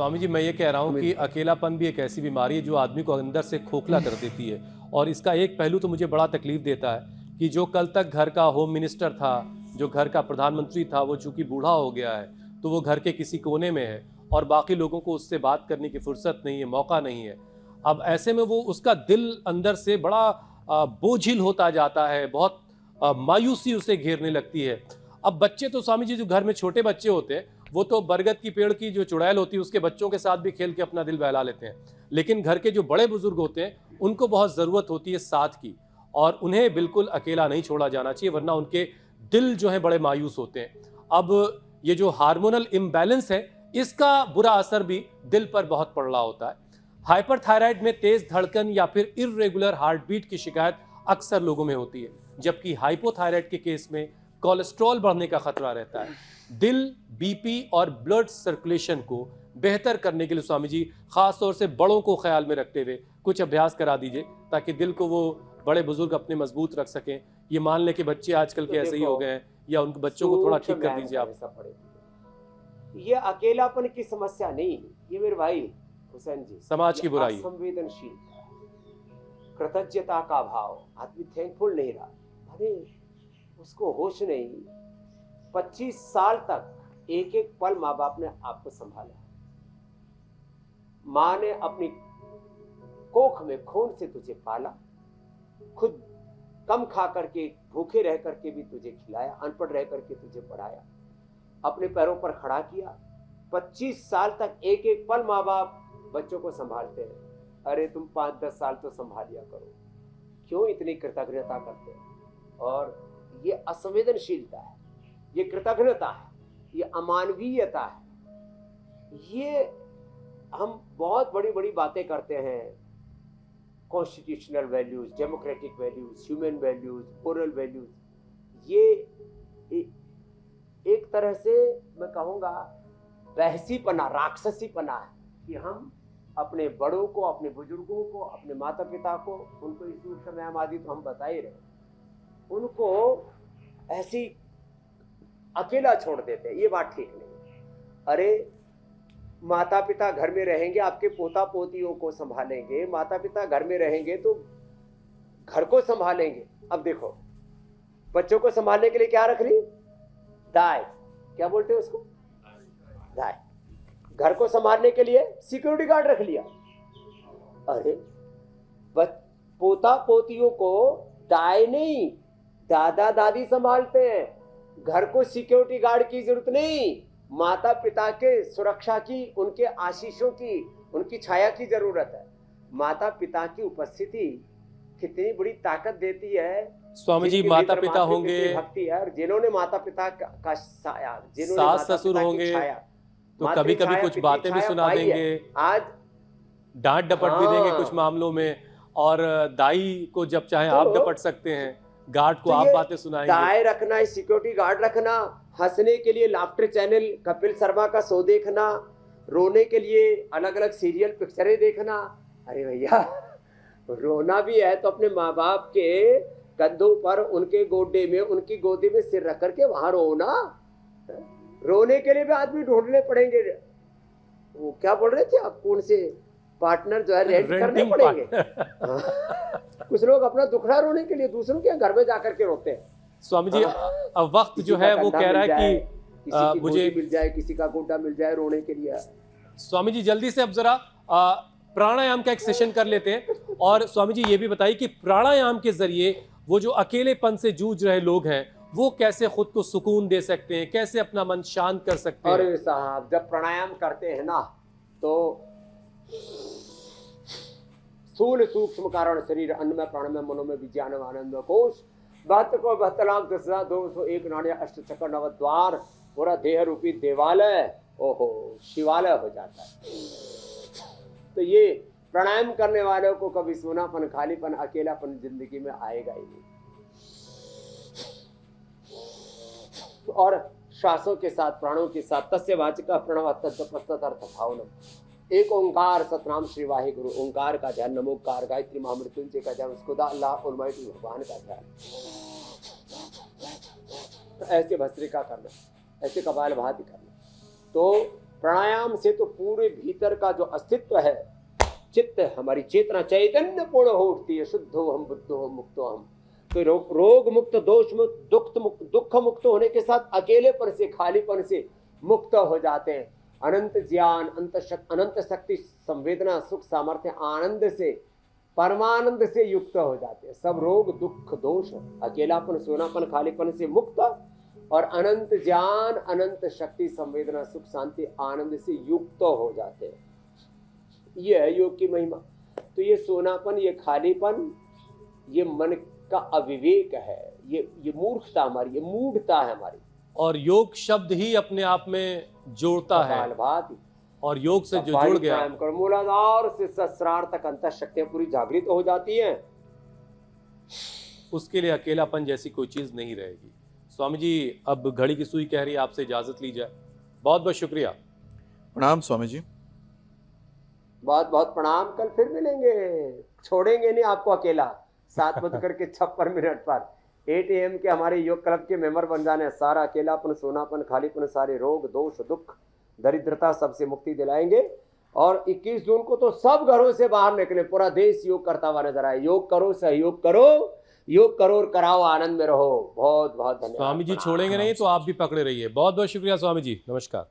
स्वामी जी, मैं ये कह रहा हूँ कि अकेलापन भी एक ऐसी बीमारी है जो आदमी को अंदर से खोखला कर देती है। और इसका एक पहलू तो मुझे बड़ा तकलीफ देता है कि जो कल तक घर का होम मिनिस्टर था, जो घर का प्रधानमंत्री था, वो चूंकि बूढ़ा हो गया है तो वो घर के किसी कोने में है और बाकी लोगों को उससे बात करने की फुर्सत नहीं है, मौका नहीं है। अब ऐसे में वो उसका दिल अंदर से बड़ा बोझिल होता जाता है, बहुत मायूसी उसे घेरने लगती है। अब बच्चे तो स्वामी जी, जो घर में छोटे बच्चे होते हैं वो तो बरगद की पेड़ की जो चुड़ैल होती है उसके बच्चों के साथ भी खेल के अपना दिल बहला लेते हैं, लेकिन घर के जो बड़े बुजुर्ग होते हैं उनको बहुत ज़रूरत होती है साथ की, और उन्हें बिल्कुल अकेला नहीं छोड़ा जाना चाहिए, वरना उनके दिल जो है बड़े मायूस होते हैं। अब ये जो हार्मोनल इम्बैलेंस है इसका बुरा असर भी दिल पर बहुत पड़ रहा होता है। हाइपरथायराइड में तेज धड़कन या फिर इर्रेगुलर हार्ट बीट की शिकायत अक्सर लोगों में होती है, जबकि हाइपोथायराइड के केस में कोलेस्ट्रॉल बढ़ने का खतरा रहता है। दिल, बीपी और ब्लड सर्कुलेशन को बेहतर करने के लिए स्वामी जी खास तौर से बड़ों को ख्याल में रखते हुए कुछ अभ्यास करा दीजिए ताकि दिल को वो बड़े बुजुर्ग अपने मजबूत रख सकें। ये मान लें कि बच्चे आजकल के ऐसे ही हो गए हैं, या उनके बच्चों को थोड़ा ठीक कर दीजिए आप। ये अकेलापन की समस्या नहीं, ये मेरे भाई हुसैन जी, समाज की बुराई, संवेदनशील, कृतज्ञता का भाव, आदमी थैंकफुल नहीं रहा, अरे उसको होश नहीं। 25 साल तक एक एक पल माँ बाप ने आपको संभाला, माँ ने अपनी कोख में खून से तुझे पाला, खुद कम खा करके, भूखे रह करके भी तुझे खिलाया, अनपढ़ रह करके तुझे पढ़ाया, अपने पैरों पर खड़ा किया। 25 साल तक एक एक पल माँ बाप बच्चों को संभालते हैं। अरे तुम 5-10 साल तो संभालिया करो, क्यों इतनी कृतज्ञता करते हैं? और ये असंवेदनशीलता है, ये कृतज्ञता है, ये अमानवीयता है। ये हम बहुत बड़ी बड़ी बातें करते हैं, constitutional values, democratic values, human values, moral values. ये एक तरह से मैं कहूँगा बहसीपना, राक्षसीपना है कि हम अपने बड़ों को, अपने बुजुर्गों को, अपने माता पिता को, उनको इस समय हम आदि तो हम बता ही रहे, उनको ऐसी अकेला छोड़ देते हैं। ये बात ठीक नहीं। अरे माता पिता घर में रहेंगे, आपके पोता पोतियों को संभालेंगे, माता पिता घर में रहेंगे तो घर को संभालेंगे। अब देखो, बच्चों को संभालने के लिए क्या रख ली? दाई, क्या बोलते हैं उसको? दाई। घर को संभालने के लिए सिक्योरिटी गार्ड रख लिया। अरे पोता पोतियों को दाई नहीं, दादा दादी संभालते हैं। घर को सिक्योरिटी गार्ड की जरूरत नहीं, माता पिता के सुरक्षा की, उनके आशीषों की, उनकी छाया की जरूरत है। माता पिता की उपस्थिति कितनी बड़ी ताकत देती है। स्वामी जी, माता पिता होंगे, भक्ति है, और जिन्होंने माता पिता का साया, जिन्होंने सास ससुर होंगे तो कभी कभी कुछ बातें भी सुना देंगे, आज डांट डपट भी देंगे कुछ मामलों में, और दाई को जब चाहे आप डपट सकते हैं, गार्ड को आप बातें सुनाएंगे। दाई रखना, सिक्योरिटी गार्ड रखना, हंसने के लिए लाफ्टर चैनल, कपिल शर्मा का शो देखना, रोने के लिए अलग अलग सीरियल पिक्चरें देखना। अरे भैया, रोना भी है तो अपने माँ बाप के कंधों पर, उनके गोडे में, उनकी गोदी में सिर रख करके वहां रो ना। रोने के लिए भी आदमी ढूंढने पड़ेंगे। वो क्या बोल रहे थे आप, कौन से पार्टनर जो है रेंट करने पड़ेंगे। कुछ लोग अपना दुखड़ा रोने के लिए दूसरों के घर में जाकर के रोते हैं। स्वामी जी, अब वक्त जो है वो कह रहा है कि किसी मुझे मिल जाए, किसी का गोटा मिल जाए रोने के लिए। स्वामी जी जल्दी से अब जरा प्राणायाम का एक सेशन कर लेते हैं, और स्वामी जी ये भी बताइए कि प्राणायाम के जरिए वो जो अकेलेपन से जूझ रहे लोग हैं वो कैसे खुद को सुकून दे सकते हैं, कैसे अपना मन शांत कर सकते हैं? अरे साहब, जब प्राणायाम करते हैं ना तो स्थूल सूक्ष्म कारण शरीर, अन्नमय प्राणमय मनोमय विज्ञान आनंद कोश, 72 लाख 10,201 नाड़ियां, 8 चक्कर 9 द्वार, पूरा देह रूपी देवालय, ओहो शिवालय हो जाता है। तो ये प्राणायाम करने वालों को कभी सोनापन, खालीपन, अकेलापन जिंदगी में आएगा ही नहीं। और श्वासों के साथ, प्राणों के साथ, तस्य वाचिका प्रणव तत्पस्तर्थ भावना, एक ओंकार सतनाम श्री वाहे गुरु, ओंकार का ध्यान, नमोकार, गायत्री, महामृत्युंजय का ध्यान, खुदा अल्लाह ऑलमाइटी भगवान का ध्यान। तो ऐसे भस्त्रिका करना, ऐसे कपालभाति करना। तो प्राणायाम से तो पूरे भीतर का जो अस्तित्व है, चित्त हमारी चेतना चैतन्य पूर्ण हो उठती है। शुद्ध हो हम, बुद्ध हो, मुक्त हो हम। तो रोग मुक्त, दोष मुक्त, दुख मुक्त होने के साथ अकेलेपन से, खालीपन से मुक्त हो जाते हैं। अनंत ज्ञान, अनंत शक्ति, संवेदना, सुख, सामर्थ्य, आनंद से, परमानंद से युक्त हो जाते हैं। सब रोग, दुख, दोष, अकेलापन, सोनापन, खालीपन से मुक्त और अनंत ज्ञान, अनंत शक्ति, संवेदना, सुख, शांति, आनंद से युक्त हो जाते हैं। ये है योग की महिमा। तो ये सोनापन, ये खालीपन, ये मन का अविवेक है, ये मूर्खता हमारी, ये मूढ़ता है हमारी। और योग शब्द ही अपने आप में जोड़ता है, भांति और योग से जो जुड़ गया, मूलाधार से सहस्रार तक अंतर शक्तियां पूरी जागृत हो जाती हैं। उसके लिए अकेलापन जैसी कोई चीज नहीं रहेगी। स्वामी जी, अब घड़ी की सुई कह रही है आपसे इजाजत ली जाए। बहुत बहुत शुक्रिया। प्रणाम स्वामी जी। बहुत बहुत प्रणाम। कल फिर मिलेंगे, छोड़ेंगे नहीं आपको अकेला। 7:56 पर 8 AM के हमारे योग क्लब के मेंबर बन जाने। सारा अकेलापन, सोनापन, खालीपन, सारे रोग, दोष, दुख, दरिद्रता, सबसे मुक्ति दिलाएंगे। और 21 जून को तो सब घरों से बाहर निकले, पूरा देश योग करता हुआ नजर आए। योग करो, सहयोग करो, योग करो और कराओ, आनंद में रहो। बहुत बहुत धन्यवाद। स्वामी जी छोड़ेंगे नहीं तो आप भी पकड़े रहिए। बहुत बहुत शुक्रिया स्वामी जी, नमस्कार।